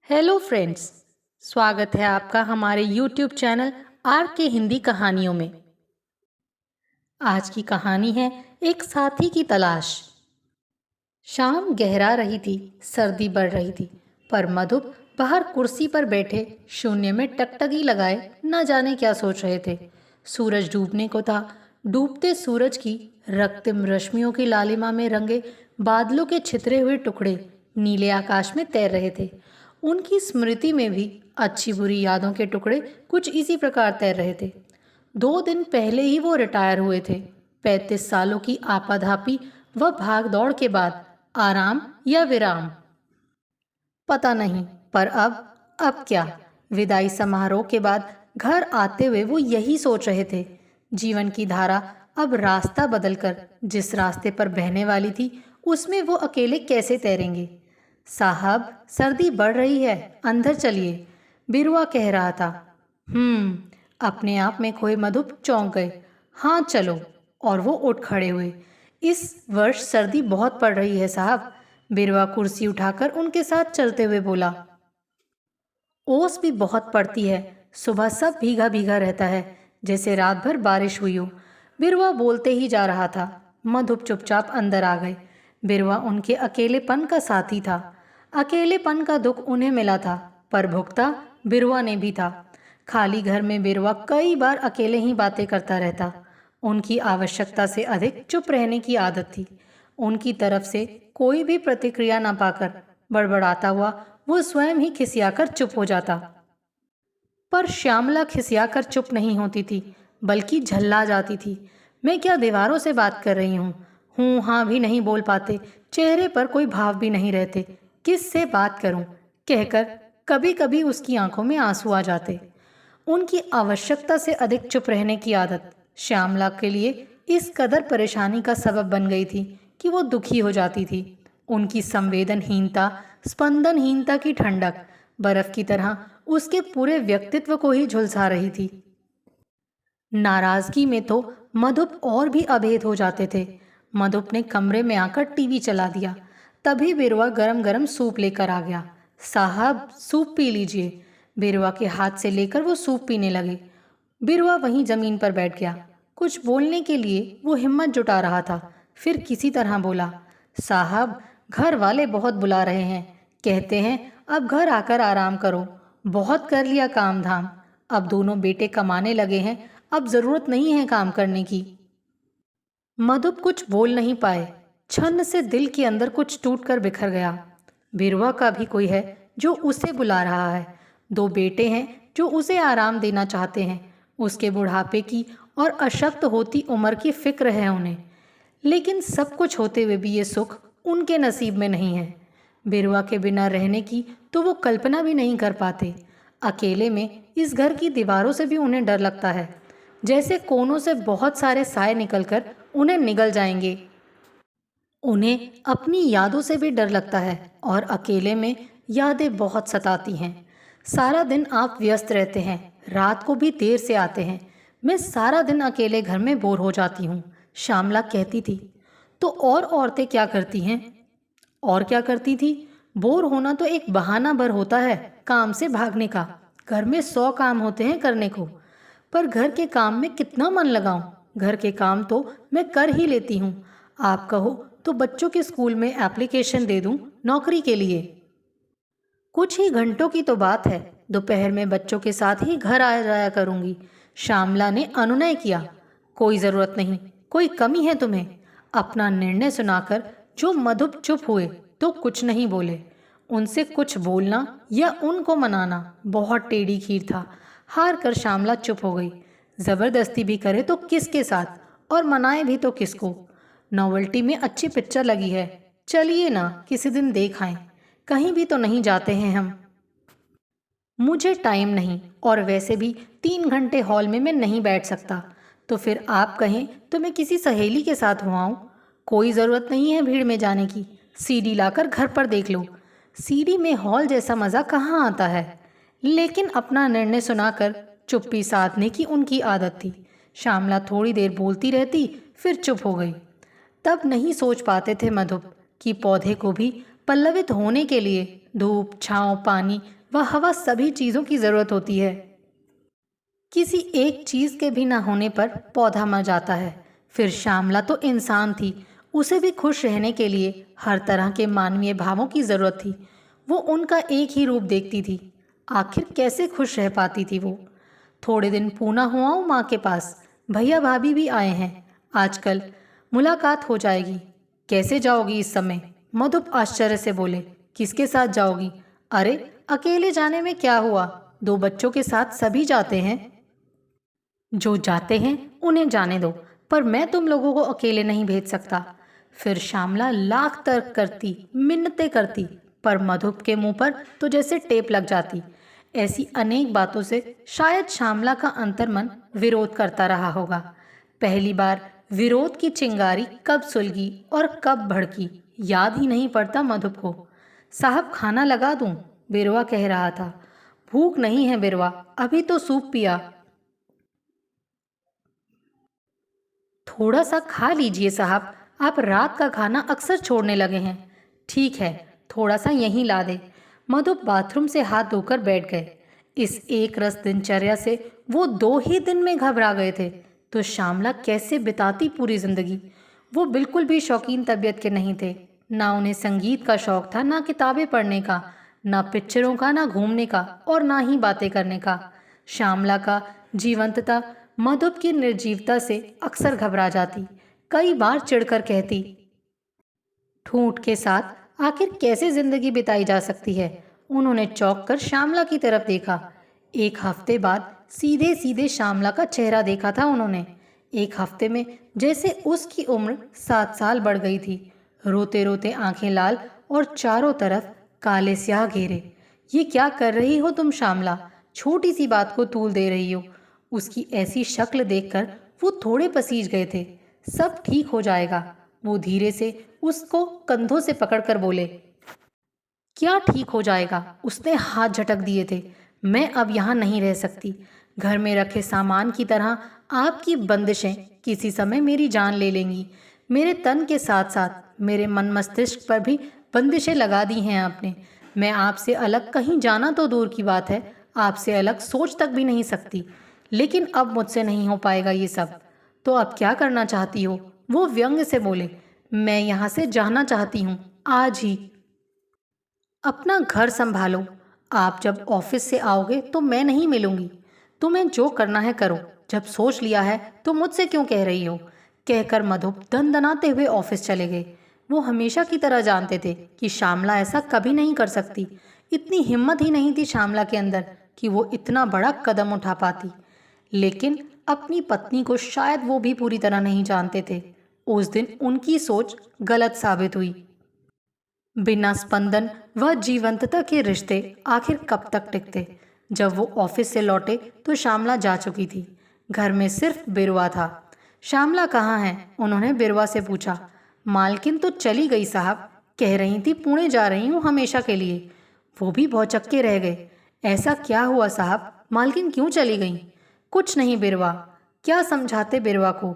Hello friends. स्वागत है आपका हमारे YouTube चैनल आर के हिंदी कहानियों में। आज की कहानी है एक साथी की तलाश। शाम गहरा रही थी, सर्दी बढ़ रही थी, पर मधुप बाहर कुर्सी पर बैठे शून्य में टकटकी लगाए न जाने क्या सोच रहे थे। सूरज डूबने को था। डूबते सूरज की रक्तिम रश्मियों की लालिमा में रंगे बादलों के छितरे हुए टुकड़े नीले आकाश में तैर रहे थे। उनकी स्मृति में भी अच्छी बुरी यादों के टुकड़े कुछ इसी प्रकार तैर रहे थे। 2 दिन पहले ही वो रिटायर हुए थे। 35 सालों की आपाधापी व भाग दौड़ के बाद आराम या विराम पता नहीं, पर अब क्या। विदाई समारोह के बाद घर आते हुए वो यही सोच रहे थे। जीवन की धारा अब रास्ता बदलकर जिस रास्ते पर बहने वाली थी, उसमें वो अकेले कैसे तैरेंगे। साहब, सर्दी बढ़ रही है, अंदर चलिए, बिरुआ कह रहा था। अपने आप में खोए मधुप चौंक गए। हाँ चलो, और वो उठ खड़े हुए। इस वर्ष सर्दी बहुत पड़ रही है साहब, बिरुआ कुर्सी उठाकर उनके साथ चलते हुए बोला। ओस भी बहुत पड़ती है, सुबह सब भीगा भीगा रहता है, जैसे रात भर बारिश हुई हो। बिरुआ बोलते ही जा रहा था। मधुप चुपचाप अंदर आ गए। बिरुआ उनके अकेलेपन का साथी था। अकेलेपन का दुख उन्हें मिला था, पर भुगता बिरुआ ने भी था। खाली घर में बिरुआ कई बार अकेले ही बातें करता रहता। उनकी आवश्यकता से अधिक चुप रहने की आदत थी। उनकी तरफ से कोई भी प्रतिक्रिया न पाकर बड़बड़ाता हुआ वो स्वयं ही खिसियाकर चुप हो जाता। पर श्यामला खिसियाकर चुप नहीं होती थी, बल्कि झल्ला जाती थी। मैं क्या दीवारों से बात कर रही हूँ हाँ भी नहीं बोल पाते, चेहरे पर कोई भाव भी नहीं रहते। किससे बात करूं कहकर कभी कभी उसकी आंखों में आंसू आ जाते। उनकी आवश्यकता से अधिक चुप रहने की आदत श्यामला के लिए इस कदर परेशानी का सबब बन गई थी कि वो दुखी हो जाती थी। उनकी संवेदनहीनता, स्पंदनहीनता की ठंडक बर्फ की तरह उसके पूरे व्यक्तित्व को ही झुलसा रही थी। नाराजगी में तो मधुप और भी अभेद हो जाते थे। मधुप ने कमरे में आकर टीवी चला दिया। तभी बिरुआ गरम गरम सूप लेकर आ गया। साहब, सूप पी लीजिए। बिरुआ के हाथ से लेकर वो सूप पीने लगे। बिरुआ वहीं जमीन पर बैठ गया। कुछ बोलने के लिए वो हिम्मत जुटा रहा था, फिर किसी तरह बोला। साहब, घर वाले बहुत बुला रहे हैं, कहते हैं अब घर आकर आराम करो, बहुत कर लिया काम धाम, अब दोनों बेटे कमाने लगे हैं, अब जरूरत नहीं है काम करने की। मधुप कुछ बोल नहीं पाए। छन्न से दिल के अंदर कुछ टूटकर बिखर गया। बिरुआ का भी कोई है जो उसे बुला रहा है। 2 बेटे हैं जो उसे आराम देना चाहते हैं। उसके बुढ़ापे की और अशक्त होती उम्र की फिक्र है उन्हें। लेकिन सब कुछ होते हुए भी ये सुख उनके नसीब में नहीं है। बिरुआ के बिना रहने की तो वो कल्पना भी नहीं कर पाते। अकेले में इस घर की दीवारों से भी उन्हें डर लगता है, जैसे कोनों से बहुत सारे साए निकलकर उन्हें निगल जाएंगे। उन्हें अपनी यादों से भी डर लगता है, और अकेले में यादें बहुत सताती हैं। सारा दिन आप व्यस्त रहते हैं, रात को भी देर से आते हैं। मैं सारा दिन अकेले घर में बोर हो जाती हूँ, श्यामला कहती थी। तो और औरतें क्या करती हैं? और क्या करती थी? बोर होना तो एक बहाना भर होता है काम से भागने का। घर में 100 काम होते हैं करने को, पर घर के काम में कितना मन लगाऊं? घर के काम तो मैं कर ही लेती हूँ। आप कहो तो बच्चों के स्कूल में एप्लीकेशन दे दूं नौकरी के लिए। कुछ ही घंटों की तो बात है, दोपहर में बच्चों के साथ ही घर आ जाया करूंगी। श्यामला ने अनुनय किया। कोई ज़रूरत नहीं, कोई कमी है तुम्हें? अपना निर्णय सुनाकर जो मधुप चुप हुए तो कुछ नहीं बोले। उनसे कुछ बोलना या उनको मनाना बहुत टेढ़ी खीर था। हार कर श्यामला चुप हो गई। ज़बरदस्ती भी करे तो किसके साथ, और मनाए भी तो किसको? नॉवेल्टी में अच्छी पिक्चर लगी है, चलिए ना किसी दिन देख आएं। कहीं भी तो नहीं जाते हैं हम। मुझे टाइम नहीं, और वैसे भी 3 घंटे हॉल में मैं नहीं बैठ सकता। तो फिर आप कहें तो मैं किसी सहेली के साथ हुआ आऊँ। कोई ज़रूरत नहीं है भीड़ में जाने की, सीडी लाकर घर पर देख लो। सीडी में हॉल जैसा मज़ा कहाँ आता है? लेकिन अपना निर्णय सुनाकर चुप्पी साधने की उनकी आदत थी। श्यामला थोड़ी देर बोलती रहती, फिर चुप हो गई। तब नहीं सोच पाते थे मधुप कि पौधे को भी पल्लवित होने के लिए धूप, छांव, पानी वह हवा सभी चीज़ों की ज़रूरत होती है। किसी एक चीज़ के भी ना होने पर पौधा मर जाता है। फिर श्यामला तो इंसान थी, उसे भी खुश रहने के लिए हर तरह के मानवीय भावों की ज़रूरत थी। वो उनका एक ही रूप देखती थी। आखिर कैसे खुश रह पाती थी वो। थोड़े दिन पूना हुआ हूँ माँ के पास, भैया भाभी भी आए हैं। आजकल मुलाकात हो जाएगी। कैसे जाओगी इस समय? मधुप आश्चर्य से बोले। किसके साथ जाओगी? अरे अकेले जाने में क्या हुआ, 2 बच्चों के साथ सभी जाते हैं। जो जाते हैं उन्हें जाने दो, पर मैं तुम लोगों को अकेले नहीं भेज सकता। फिर श्यामला लाख तर्क करती, मिन्नतें करती, पर मधुप के मुंह पर तो जैसे टेप लग जाती। ऐसी अनेक बातों से शायद श्यामला का अंतर्मन विरोध करता रहा होगा। पहली बार विरोध की चिंगारी कब सुलगी और कब भड़की, याद ही नहीं पड़ता मधुप को। साहब खाना लगा दूं? बिरवा कह रहा था। भूख नहीं है बिरवा, अभी तो सूप पिया। थोड़ा सा खा लीजिए साहब, आप रात का खाना अक्सर छोड़ने लगे हैं। ठीक है, थोड़ा सा यहीं ला दे। मधु बाथरूम से हाथ धोकर बैठ गए। इस एक रस दिनचर्या से वो 2 ही दिन में घबरा गए थे, तो श्यामला कैसे बिताती पूरी जिंदगी। वो बिल्कुल भी शौकीन तबीयत के नहीं थे। ना उन्हें संगीत का शौक था, ना किताबें पढ़ने का, ना पिक्चरों का, ना घूमने का, और ना ही बातें करने का। श्यामला का जीवंतता मधुप की निर्जीवता से अक्सर घबरा जाती। कई बार चिढ़कर कहती, ठूंठ के साथ आखिर कैसे जिंदगी बिताई जा सकती है। उन्होंने चौंक कर श्यामला की तरफ देखा। 1 हफ्ते बाद सीधे सीधे श्यामला का चेहरा देखा था उन्होंने। 1 हफ्ते में जैसे उसकी उम्र 7 साल बढ़ गई थी। रोते रोते आंखें लाल और चारों तरफ काले स्याह घेरे। ये क्या कर रही हो तुम श्यामला? छोटी सी बात को तूल दे रही हो। उसकी ऐसी शक्ल देखकर वो थोड़े पसीज गए थे। सब ठीक हो जाएगा। वो धीरे से उसको कंधों से पकड़कर बोले। क्या ठीक हो जाएगा? उसने हाथ झटक दिए थे। मैं अब यहाँ नहीं रह सकती। घर में रखे सामान की तरह आपकी बंदिशें किसी समय मेरी जान ले लेंगी। मेरे तन के साथ साथ मेरे मन मस्तिष्क पर भी बंदिशें लगा दी हैं आपने। मैं आपसे अलग कहीं जाना तो दूर की बात है, आपसे अलग सोच तक भी नहीं सकती। लेकिन अब मुझसे नहीं हो पाएगा ये सब। तो अब क्या करना चाहती हो? वो व्यंग से बोले। मैं यहाँ से जाना चाहती हूँ, आज ही। अपना घर संभालो। आप जब ऑफिस से आओगे तो मैं नहीं मिलूंगी। तुम्हें जो करना है करो। जब सोच लिया है तो मुझसे क्यों कह रही हो? कहकर मधुप दनदनाते हुए ऑफिस चले गए। वो हमेशा की तरह जानते थे कि श्यामला ऐसा कभी नहीं कर सकती। इतनी हिम्मत ही नहीं थी श्यामला के अंदर कि वो इतना बड़ा कदम उठा पाती। लेकिन अपनी पत्नी को शायद वो भी पूरी तरह नहीं जानते थे। उस दिन उनकी सोच गलत साबित हुई। बिना स्पंदन व जीवंतता के रिश्ते आखिर कब तक टिकते? जब वो ऑफिस से लौटे तो श्यामला जा चुकी थी। घर में सिर्फ बिरवा था। श्यामला कहाँ है? उन्होंने बिरवा से पूछा। मालकिन तो चली गई साहब, कह रही थी पुणे जा रही हूँ हमेशा के लिए। वो भी भौचक्के रह गए। ऐसा क्या हुआ साहब? मालकिन क्यों चली गई? कुछ नहीं बिरवा। क्या समझाते बिरवा को?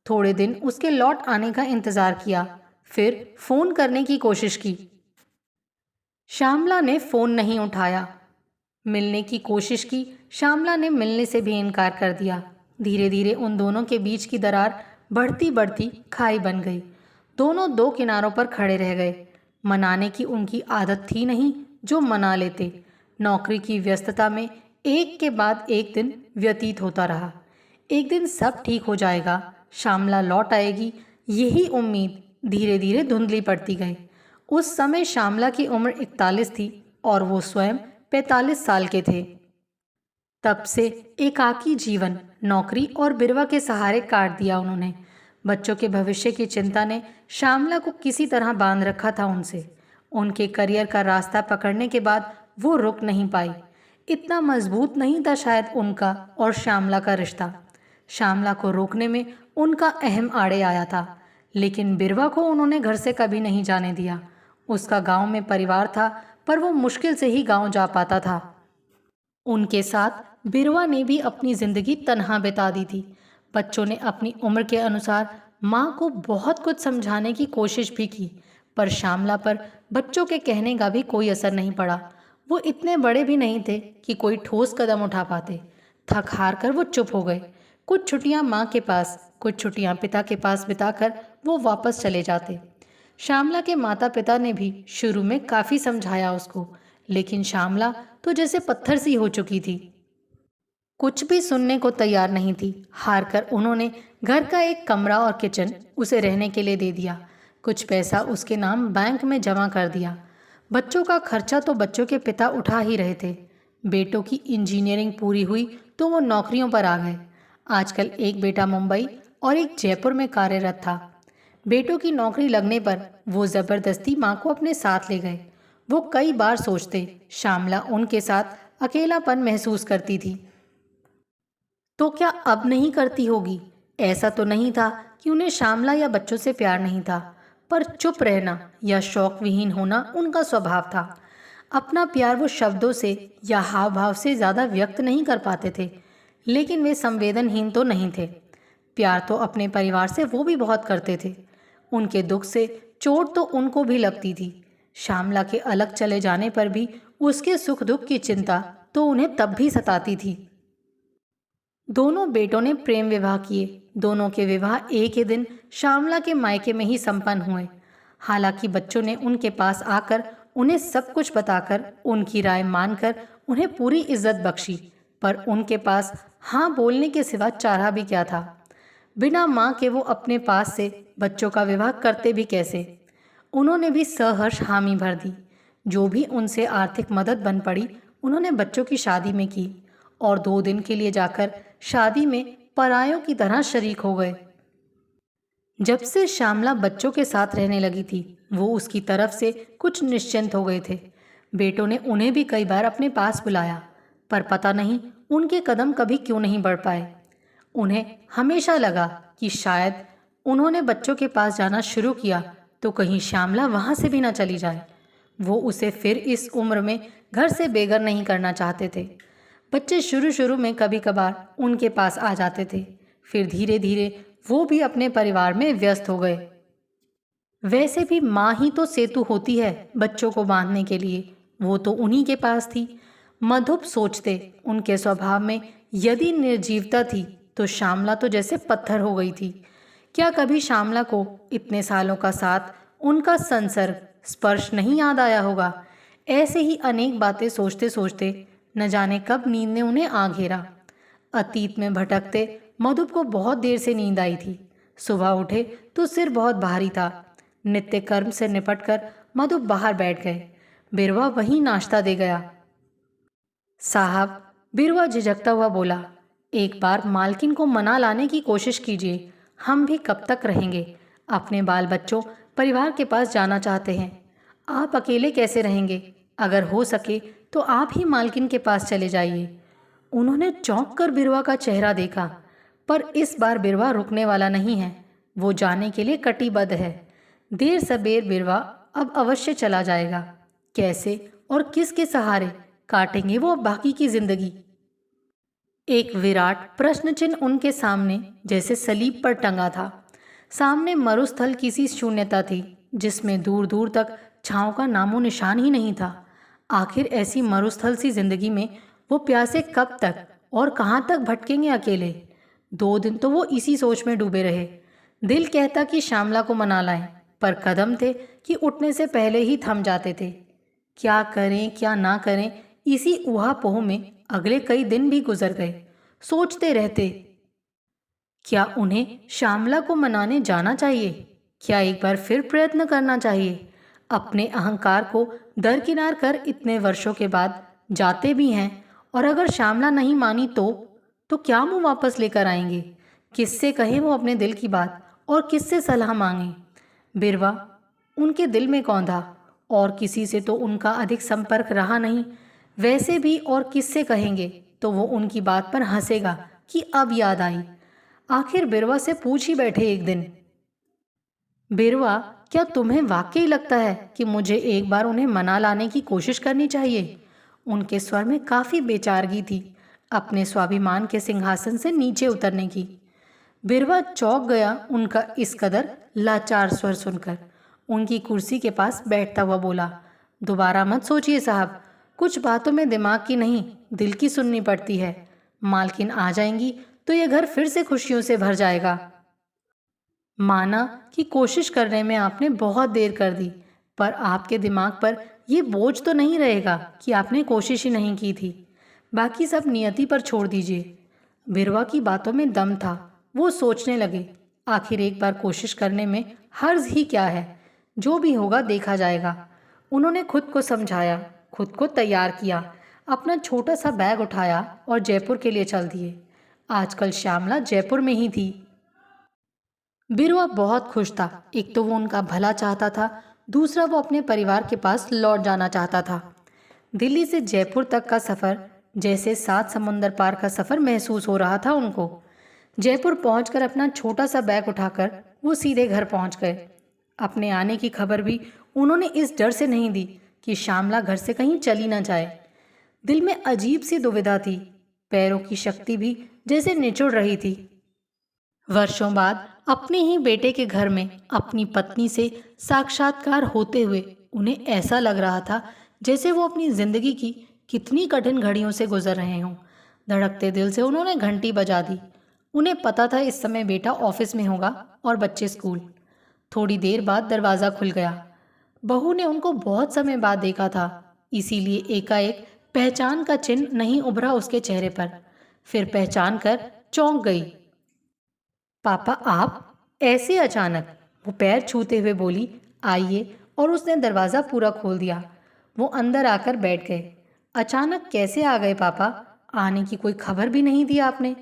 थोड़े दिन उसके लौट आने का इंतजार किया, फिर फोन करने की कोशिश की। श्यामला ने फोन नहीं उठाया। मिलने की कोशिश की, श्यामला ने मिलने से भी इनकार कर दिया। धीरे धीरे उन दोनों के बीच की दरार बढ़ती बढ़ती खाई बन गई। दोनों 2 किनारों पर खड़े रह गए। मनाने की उनकी आदत थी नहीं जो मना लेते। नौकरी की व्यस्तता में एक के बाद एक दिन व्यतीत होता रहा। एक दिन सब ठीक हो जाएगा, श्यामला लौट आएगी, यही उम्मीद धीरे धीरे धुंधली पड़ती गई। उस समय श्यामला की उम्र 41 थी और वो स्वयं 45 साल के थे। तब से एकाकी जीवन, नौकरी और बिरवा के सहारे काट दिया उन्होंने। बच्चों के भविष्य की चिंता ने श्यामला को किसी तरह बांध रखा था उनसे। उनके करियर का रास्ता पकड़ने के बाद वो रुक नहीं पाई। इतना मजबूत नहीं था शायद उनका और श्यामला का रिश्ता। श्यामला को रोकने में उनका अहम आड़े आया था, लेकिन बिरवा को उन्होंने घर से कभी नहीं जाने दिया। उसका गांव में परिवार था, पर वो मुश्किल से ही गांव जा पाता था। उनके साथ बिरवा ने भी अपनी जिंदगी तन्हा बिता दी थी। बच्चों ने अपनी उम्र के अनुसार माँ को बहुत कुछ समझाने की कोशिश भी की, पर श्यामला पर बच्चों के कहने का भी कोई असर नहीं पड़ा। वो इतने बड़े भी नहीं थे कि कोई ठोस कदम उठा पाते। थक हार कर वो चुप हो गए। कुछ छुट्टियां माँ के पास, कुछ छुट्टियां पिता के पास बिताकर वो वापस चले जाते। श्यामला के माता पिता ने भी शुरू में काफी समझाया उसको, लेकिन श्यामला तो जैसे पत्थर सी हो चुकी थी। कुछ भी सुनने को तैयार नहीं थी। हार कर उन्होंने घर का एक कमरा और किचन उसे रहने के लिए दे दिया। कुछ पैसा उसके नाम बैंक में जमा कर दिया। बच्चों का खर्चा तो बच्चों के पिता उठा ही रहे थे। बेटों की इंजीनियरिंग पूरी हुई तो वो नौकरियों पर आ गए। आजकल एक बेटा मुंबई और एक जयपुर में कार्यरत था। बेटों की नौकरी लगने पर वो जबरदस्ती माँ को अपने साथ ले गए। वो कई बार सोचते, श्यामला उनके साथ अकेलापन महसूस करती थी। तो क्या अब नहीं करती होगी? ऐसा तो नहीं था कि उन्हें श्यामला या बच्चों से प्यार नहीं था, पर चुप रहना या शौक विहीन होना उनका स्वभाव था। अपना प्यार वो शब्दों से या हाव भाव से ज़्यादा व्यक्त नहीं कर पाते थे, लेकिन वे संवेदनहीन तो नहीं थे। प्यार तो अपने परिवार से वो भी बहुत करते थे। उनके दुख से चोट तो उनको भी लगती थी। श्यामला के अलग चले जाने पर भी उसके सुख दुख की चिंता तो उन्हें तब भी सताती थी। दोनों बेटों ने प्रेम विवाह किए। दोनों के विवाह एक ही दिन श्यामला के मायके में ही संपन्न हुए। हालांकि बच्चों ने उनके पास आकर उन्हें सब कुछ बताकर, उनकी राय मानकर उन्हें पूरी इज्जत बख्शी, पर उनके पास हाँ बोलने के सिवा चारा भी क्या था। बिना माँ के वो अपने पास से बच्चों का विवाह करते भी कैसे? उन्होंने भी सहर्ष हामी भर दी। जो भी उनसे आर्थिक मदद बन पड़ी उन्होंने बच्चों की शादी में की, और 2 दिन के लिए जाकर शादी में परायों की तरह शरीक हो गए। जब से श्यामला बच्चों के साथ रहने लगी थी, वो उसकी तरफ से कुछ निश्चिंत हो गए थे। बेटों ने उन्हें भी कई बार अपने पास बुलाया, पर पता नहीं उनके कदम कभी क्यों नहीं बढ़ पाए। उन्हें हमेशा लगा कि शायद उन्होंने बच्चों के पास जाना शुरू किया तो कहीं श्यामला वहाँ से भी ना चली जाए। वो उसे फिर इस उम्र में घर से बेघर नहीं करना चाहते थे। बच्चे शुरू शुरू में कभी कभार उनके पास आ जाते थे, फिर धीरे धीरे वो भी अपने परिवार में व्यस्त हो गए। वैसे भी माँ ही तो सेतु होती है बच्चों को बांधने के लिए, वो तो उन्हीं के पास थी। मधुप सोचते, उनके स्वभाव में यदि निर्जीवता थी तो श्यामला तो जैसे पत्थर हो गई थी। क्या कभी श्यामला को इतने सालों का साथ, उनका संसर्ग, स्पर्श नहीं याद आया होगा? ऐसे ही अनेक बातें सोचते सोचते न जाने कब नींद ने उन्हें आ घेरा। अतीत में भटकते मधुप को बहुत देर से नींद आई थी। सुबह उठे तो सिर बहुत भारी था। नित्य कर्म से निपटकर मधुप बाहर बैठ गए। बिरवा वहीं नाश्ता दे गया। साहब, बिरवा झिझकता हुआ बोला, एक बार मालकिन को मना लाने की कोशिश कीजिए। हम भी कब तक रहेंगे? अपने बाल बच्चों, परिवार के पास जाना चाहते हैं। आप अकेले कैसे रहेंगे? अगर हो सके तो आप ही मालकिन के पास चले जाइए। उन्होंने चौंक कर बिरवा का चेहरा देखा, पर इस बार बिरवा रुकने वाला नहीं है। वो जाने के लिए कटिबद्ध है। देर सबेर बिरवा अब अवश्य चला जाएगा। कैसे और किसके सहारे काटेंगे वो अब बाकी की जिंदगी? एक विराट प्रश्न चिन्ह उनके सामने जैसे सलीब पर टंगा था। सामने मरुस्थल की सी शून्यता थी, जिसमें दूर दूर तक छांव का नामो निशान ही नहीं था। आखिर ऐसी मरुस्थल सी जिंदगी में वो प्यासे कब तक और कहाँ तक भटकेंगे अकेले? 2 दिन तो वो इसी सोच में डूबे रहे। दिल कहता कि श्यामला को मना लाएं, पर कदम थे कि उठने से पहले ही थम जाते थे। क्या करें क्या ना करें, इसी ऊहापोह में अगले कई दिन भी गुजर गए। सोचते रहते, क्या उन्हें श्यामला को मनाने जाना चाहिए? क्या एक बार फिर प्रयत्न करना चाहिए? अपने अहंकार को दरकिनार कर इतने वर्षों के बाद जाते भी हैं, और अगर श्यामला नहीं मानी तो क्या मुंह वापस लेकर आएंगे? किससे कहें वो अपने दिल की बात, और किससे सलाह मांगें? बिरवा उनके दिल में कौंधा, और किसी से तो उनका अधिक संपर्क रहा नहीं। वैसे भी और किससे कहेंगे? तो वो उनकी बात पर हंसेगा कि अब याद आई। आखिर बिरवा से पूछ ही बैठे एक दिन, बिरवा, क्या तुम्हें वाकई लगता है कि मुझे एक बार उन्हें मना लाने की कोशिश करनी चाहिए? उनके स्वर में काफ़ी बेचारगी थी, अपने स्वाभिमान के सिंहासन से नीचे उतरने की। बिरवा चौंक गया उनका इस कदर लाचार स्वर सुनकर। उनकी कुर्सी के पास बैठता हुआ बोला, दोबारा मत सोचिए साहब, कुछ बातों में दिमाग की नहीं, दिल की सुननी पड़ती है। मालकिन आ जाएंगी तो ये घर फिर से खुशियों से भर जाएगा। माना कि कोशिश करने में आपने बहुत देर कर दी, पर आपके दिमाग पर ये बोझ तो नहीं रहेगा कि आपने कोशिश ही नहीं की थी। बाकी सब नियति पर छोड़ दीजिए। बिरवा की बातों में दम था। वो सोचने लगे, आखिर एक बार कोशिश करने में हर्ज ही क्या है, जो भी होगा देखा जाएगा। उन्होंने खुद को समझाया, खुद को तैयार किया, अपना छोटा सा बैग उठाया और जयपुर के लिए चल दिए। आजकल श्यामला जयपुर में ही थी। बिरवा बहुत खुश था। एक तो वो उनका भला चाहता था, दूसरा वो अपने परिवार के पास लौट जाना चाहता था। दिल्ली से जयपुर तक का सफ़र जैसे 7 समुंदर पार का सफ़र महसूस हो रहा था उनको। जयपुर पहुंचकर अपना छोटा सा बैग उठाकर वो सीधे घर पहुंच गए। अपने आने की खबर भी उन्होंने इस डर से नहीं दी कि श्यामला घर से कहीं चली ना जाए। दिल में अजीब सी दुविधा थी, पैरों की शक्ति भी जैसे निचुड़ रही थी। वर्षों बाद अपने ही बेटे के घर में अपनी पत्नी से साक्षात्कार होते हुए उन्हें ऐसा लग रहा था जैसे वो अपनी जिंदगी की कितनी कठिन घड़ियों से गुजर रहे हों। धड़कते दिल से उन्होंने घंटी बजा दी। उन्हें पता था इस समय बेटा ऑफिस में होगा और बच्चे स्कूल। थोड़ी देर बाद दरवाज़ा खुल गया। बहू ने उनको बहुत समय बाद देखा था, इसीलिए एकाएक पहचान का चिन्ह नहीं उभरा उसके चेहरे पर। फिर पहचान कर चौंक गई। पापा आप? ऐसे अचानक? वो पैर छूते हुए बोली, आइए, और उसने दरवाज़ा पूरा खोल दिया। वो अंदर आकर बैठ गए। अचानक कैसे आ गए पापा? आने की कोई खबर भी नहीं दी आपने।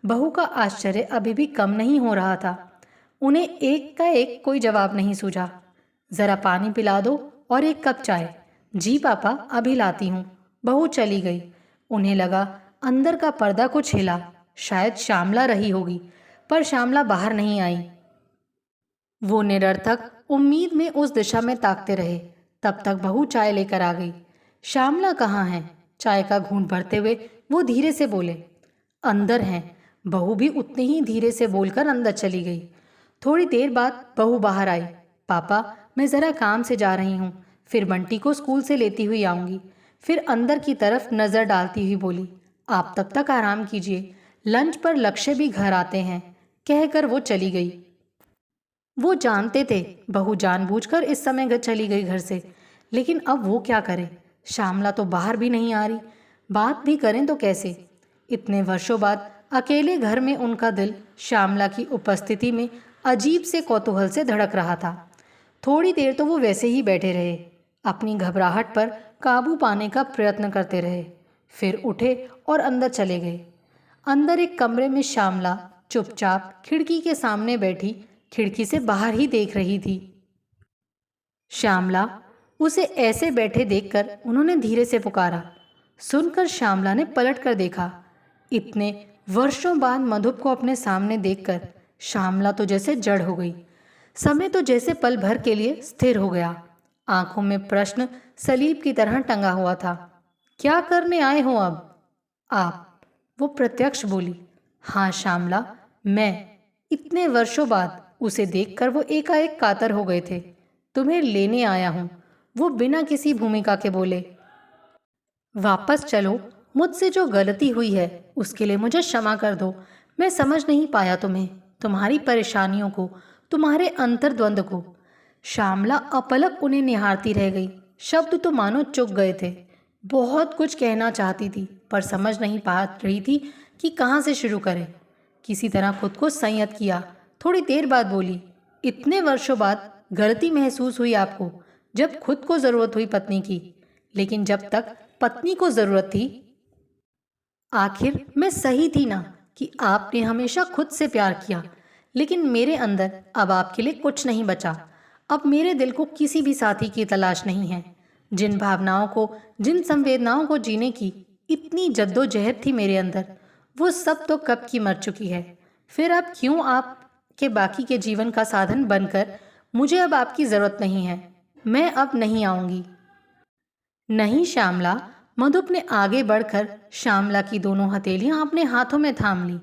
बहू का आश्चर्य अभी भी कम नहीं हो रहा था। उन्हें एक का एक कोई जवाब नहीं सूझा। ज़रा पानी पिला दो और एक कप चाय। जी पापा, अभी लाती हूँ। बहू चली गई। उन्हें लगा अंदर का पर्दा कुछ हिला, शायद श्यामला रही होगी, पर श्यामला बाहर नहीं आई। वो निरर्थक उम्मीद में उस दिशा में ताकते रहे। तब तक बहू चाय लेकर आ गई। श्यामला कहाँ है? चाय का घूंट भरते हुए वो धीरे से बोले, अंदर हैं। बहू भी उतने ही धीरे से बोलकर अंदर चली गई। थोड़ी देर बाद बहू बाहर आई। पापा, मैं ज़रा काम से जा रही हूँ, फिर बंटी को स्कूल से लेती हुई आऊँगी। फिर अंदर की तरफ नज़र डालती हुई बोली, आप तब तक आराम कीजिए, लंच पर लक्ष्य भी घर आते हैं। कहकर वो चली गई। वो जानते थे बहू जानबूझकर इस समय चली गई घर से, लेकिन अब वो क्या करे? श्यामला तो बाहर भी नहीं आ रही, बात भी करें तो कैसे? इतने वर्षों बाद अकेले घर में उनका दिल श्यामला की उपस्थिति में अजीब से कौतूहल से धड़क रहा था। थोड़ी देर तो वो वैसे ही बैठे रहे, अपनी घबराहट पर काबू पाने का प्रयत्न करते रहे। फिर उठे और अंदर चले गए। अंदर एक कमरे में श्यामला चुपचाप खिड़की के सामने बैठी खिड़की से बाहर ही देख रही थी। श्यामला, उसे ऐसे बैठे देखकर उन्होंने धीरे से पुकारा। सुनकर श्यामला ने पलट कर देखा। इतने वर्षों बाद मधुप को अपने सामने देखकर श्यामला तो जैसे जड़ हो गई। समय तो जैसे पल भर के लिए स्थिर हो गया। आंखों में प्रश्न सलीब की तरह टंगा हुआ था। क्या करने आए हो अब? आप? वो प्रत्यक्ष बोली। हाँ श्यामला, मैं। इतने वर्षों बाद उसे देखकर वो एकाएक कातर हो गए थे। तुम्हें लेने आया हूँ, वो बिना किसी भूमिका के बोले। वापस चलो, मुझसे जो गलती हुई है उसके लिए मुझे क्षमा कर दो। मैं समझ नहीं पाया तुम्हें, तुम्हारी परेशानियों को, तुम्हारे अंतर्द्वंद को। श्यामला अपलक उन्हें निहारती रह गई। शब्द तो मानो चुक गए थे। बहुत कुछ कहना चाहती थी, पर समझ नहीं पा रही थी कि कहाँ से शुरू करें। किसी तरह खुद को संयत किया। थोड़ी देर बाद बोली, इतने वर्षों बाद गलती महसूस हुई आपको, जब खुद को ज़रूरत हुई पत्नी की, लेकिन जब तक पत्नी को ज़रूरत थी, आखिर मैं सही थी ना कि आपने हमेशा खुद से प्यार किया। लेकिन मेरे अंदर अब आपके लिए कुछ नहीं बचा। अब मेरे दिल को किसी भी साथी की तलाश नहीं है। जिन भावनाओं को, जिन संवेदनाओं को जीने की इतनी जद्दोजहद थी मेरे अंदर, वो सब तो कब की मर चुकी है। फिर अब क्यों आपके बाकी के जीवन का साधन बनकर? मुझे अब आपकी ज़रूरत नहीं है। मैं अब नहीं आऊँगी। नहीं श्यामला, मधुप ने आगे बढ़कर श्यामला की दोनों हथेलियां अपने हाथों में थाम ली।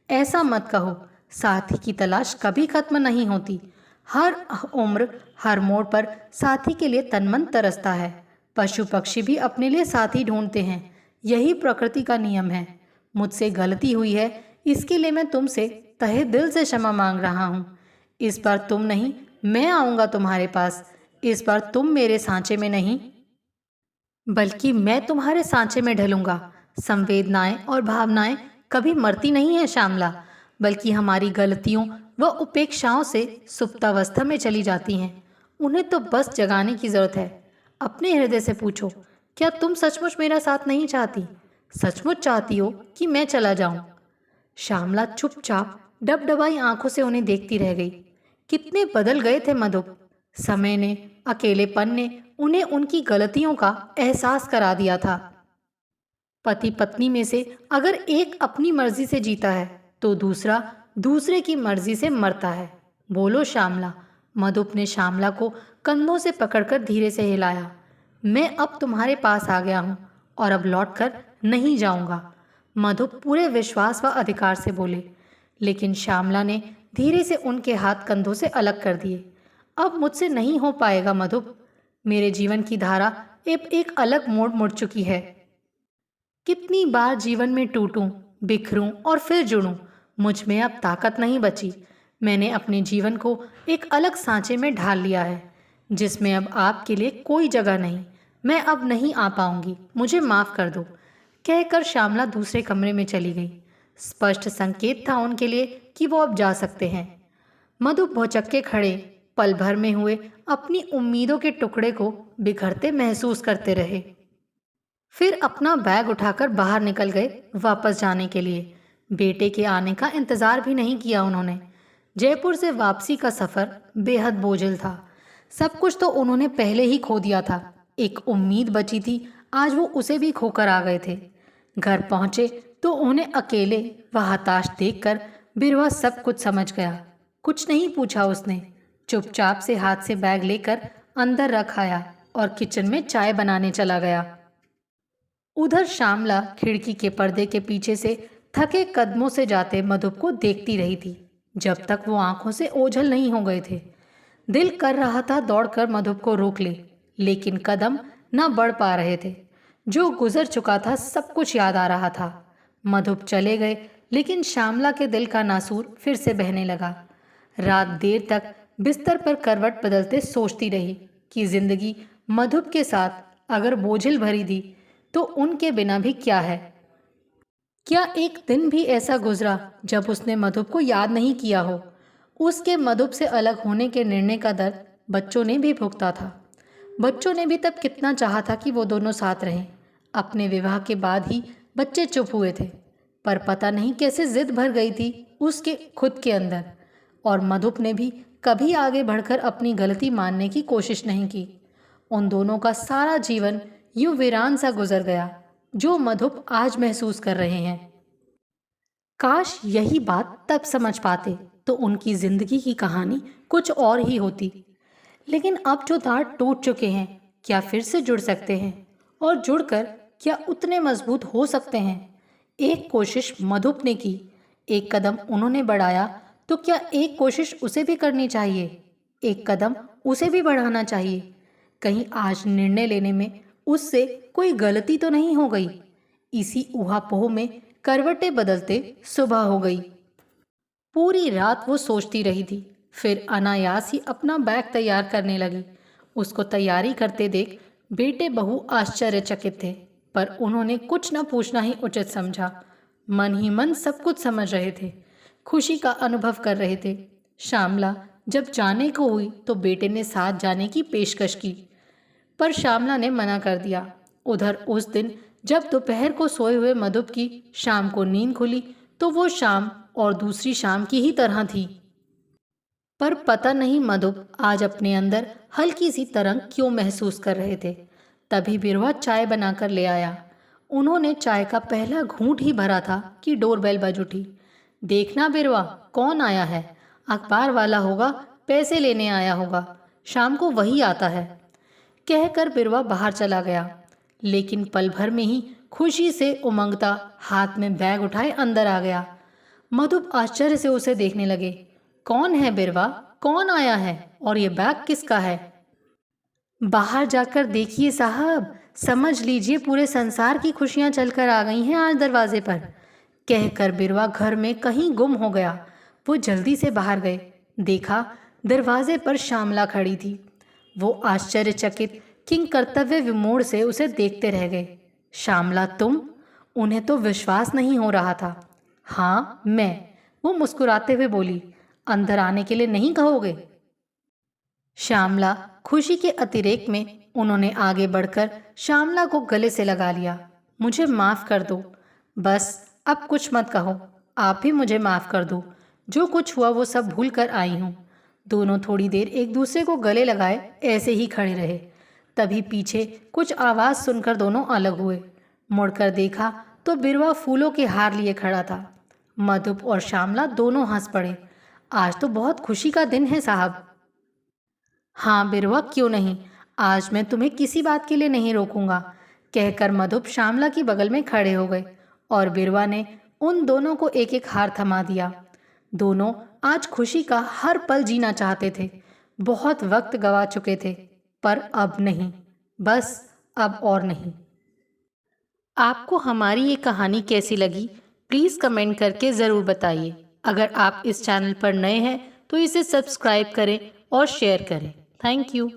ऐसा मत कहो, साथी की तलाश कभी खत्म नहीं होती। हर उम्र, हर मोड़ पर साथी के लिए तन मन तरसता है। पशु पक्षी भी अपने लिए साथी ढूंढते हैं। यही प्रकृति का नियम है। मुझसे गलती हुई है, इसके लिए मैं तुमसे तहे दिल से क्षमा मांग रहा हूँ। इस बार तुम नहीं, मैं आऊँगा तुम्हारे पास। इस बार तुम मेरे सांचे में नहीं, बल्कि मैं तुम्हारे सांचे में ढलूंगा। संवेदनाएं और भावनाएं कभी मरती नहीं है श्यामला, बल्कि हमारी गलतियों व उपेक्षाओं से सुप्तावस्था में चली जाती हैं। उन्हें तो बस जगाने की जरूरत है। अपने हृदय से पूछो, क्या तुम सचमुच मेरा साथ नहीं चाहती? सचमुच चाहती हो कि मैं चला जाऊं? श्यामला चुपचाप डबडबाई आंखों से उन्हें देखती रह गई। कितने बदल गए थे मधुप। समय ने, अकेलेपन ने उन्हें उनकी गलतियों का एहसास करा दिया था। पति पत्नी में से अगर एक अपनी मर्जी से जीता है तो दूसरा दूसरे की मर्जी से मरता है। बोलो श्यामला। मधुप ने श्यामला को कंधों से पकड़कर धीरे से हिलाया। मैं अब तुम्हारे पास आ गया हूँ और अब लौटकर नहीं जाऊंगा। मधुप पूरे विश्वास व अधिकार से बोले, लेकिन श्यामला ने धीरे से उनके हाथ कंधों से अलग कर दिए। अब मुझसे नहीं हो पाएगा मधुप। मेरे जीवन की धारा अब एक अलग मोड़ मुड़ चुकी है। कितनी बार जीवन में टूटूं, बिखरूं और फिर जुड़ूं, मुझ में अब ताकत नहीं बची। मैंने अपने जीवन को एक अलग सांचे में ढाल लिया है, जिसमें अब आपके लिए कोई जगह नहीं। मैं अब नहीं आ पाऊंगी, मुझे माफ कर दो। कहकर श्यामला दूसरे कमरे में चली गई। स्पष्ट संकेत था उनके लिए कि वो अब जा सकते हैं। मधु भौचक्के खड़े पल भर में हुए अपनी उम्मीदों के टुकड़े को बिखरते महसूस करते रहे। फिर अपना बैग उठाकर बाहर निकल गए वापस जाने के लिए। बेटे के आने का इंतजार भी नहीं किया उन्होंने। जयपुर से वापसी का सफर बेहद बोझिल था। सब कुछ तो उन्होंने पहले ही खो दिया था। एक उम्मीद बची थी, आज वो उसे भी खोकर आ गए थे। घर पहुंचे तो उन्हें अकेले व हताश देखकर बिरवा सब कुछ समझ गया। कुछ नहीं पूछा उसने। चुपचाप से हाथ से बैग लेकर अंदर रख आया और किचन में चाय बनाने चला गया। उधर श्यामला खिड़की के पर्दे के पीछे से थके कदमों से जाते मधुप को देखती रही थी, जब तक वो आंखों से ओझल नहीं हो गए थे। दिल कर रहा था दौड़कर मधुप को रोक ले, लेकिन कदम न बढ़ पा रहे थे। जो गुजर चुका था सब कुछ याद आ रहा था। मधुप चले गए, लेकिन श्यामला के दिल का नासूर फिर से बहने लगा। रात देर तक बिस्तर पर करवट बदलते सोचती रही कि जिंदगी मधुप के साथ अगर बोझिल भरी थी तो उनके बिना भी क्या है। क्या एक दिन भी ऐसा गुजरा जब उसने मधुप को याद नहीं किया हो? उसके मधुप से अलग होने के निर्णय का दर्द बच्चों ने भी भुगता था। बच्चों ने भी तब कितना चाहा था कि वो दोनों साथ रहें। अपने विवाह के बाद ही बच्चे चुप हुए थे, पर पता नहीं कैसे जिद भर गई थी उसके खुद के अंदर। और मधुप ने भी कभी आगे बढ़कर अपनी गलती मानने की कोशिश नहीं की। उन दोनों का सारा जीवन यूं वीरान सा गुजर गया, जो मधुप आज महसूस कर रहे हैं। काश यही बात तब समझ पाते तो उनकी जिंदगी की कहानी कुछ और ही होती। लेकिन अब जो तार टूट चुके हैं, क्या फिर से जुड़ सकते हैं? और जुड़कर क्या उतने मजबूत हो सकते हैं? एक कोशिश मधुप ने की, एक कदम उन्होंने बढ़ाया, तो क्या एक कोशिश उसे भी करनी चाहिए? एक कदम उसे भी बढ़ाना चाहिए। कहीं आज निर्णय लेने में उससे कोई गलती तो नहीं हो गई? इसी ऊहापोह में करवटें बदलते सुबह हो गई। पूरी रात वो सोचती रही थी, फिर अनायास ही अपना बैग तैयार करने लगी। उसको तैयारी करते देख बेटे बहू आश्चर्यचकित थे, पर उन्होंने कुछ न पूछना ही उचित समझा। मन ही मन सब कुछ समझ रहे थे, खुशी का अनुभव कर रहे थे। श्यामला जब जाने को हुई तो बेटे ने साथ जाने की पेशकश की, पर श्यामला ने मना कर दिया। उधर उस दिन जब दोपहर को सोए हुए मधुप की शाम को नींद खुली तो वो शाम और दूसरी शाम की ही तरह थी। पर पता नहीं मधुप आज अपने अंदर हल्की सी तरंग क्यों महसूस कर रहे थे। तभी बिरवा चाय बनाकर ले आया। उन्होंने चाय का पहला घूंट ही भरा था कि डोरबेल बज उठी। देखना बिरवा, कौन आया है? अखबार वाला होगा, पैसे लेने आया होगा, शाम को वही आता है। कहकर बिरवा बाहर चला गया, लेकिन पल भर में ही खुशी से उमंगता हाथ में बैग उठाए अंदर आ गया। मधुप आश्चर्य से उसे देखने लगे। कौन है बिरवा? कौन आया है? और ये बैग किसका है? बाहर जाकर देखिए साहब, समझ लीजिए पूरे संसार की खुशियां चलकर आ गई हैं आज दरवाजे पर। कहकर बिरवा घर में कहीं गुम हो गया। वो जल्दी से बाहर गए। देखा, दरवाजे पर श्यामला खड़ी थी। वो आश्चर्यचकित, किंग कर्तव्य विमूढ़ से उसे देखते रह गए। श्यामला, तुम? उन्हें तो विश्वास नहीं हो रहा था। हाँ, मैं, वो मुस्कुराते हुए बोली। अंदर आने के लिए नहीं कहोगे? श्यामला खुशी के अतिरेक में उन्होंने आगे बढ़कर श्यामला को गले से लगा लिया। मुझे माफ कर दो, बस अब कुछ मत कहो। आप भी मुझे माफ कर दो, जो कुछ हुआ वो सब भूल कर आई हूँ। दोनों थोड़ी देर एक दूसरे को गले लगाए ऐसे ही खड़े रहे। तभी पीछे कुछ आवाज़ सुनकर दोनों अलग हुए। मुड़कर देखा तो बिरवा फूलों के हार लिए खड़ा था। मधुप और श्यामला दोनों हंस पड़े। आज तो बहुत खुशी का दिन है साहब। हाँ बिरवा, क्यों नहीं, आज मैं तुम्हें किसी बात के लिए नहीं रोकूंगा, कहकर मधुप श्यामला की बगल में खड़े हो गए और बिरवा ने उन दोनों को एक एक हार थमा दिया। दोनों आज खुशी का हर पल जीना चाहते थे। बहुत वक्त गवा चुके थे, पर अब नहीं, बस अब और नहीं। आपको हमारी ये कहानी कैसी लगी, प्लीज़ कमेंट करके ज़रूर बताइए। अगर आप इस चैनल पर नए हैं तो इसे सब्सक्राइब करें और शेयर करें। Thank you.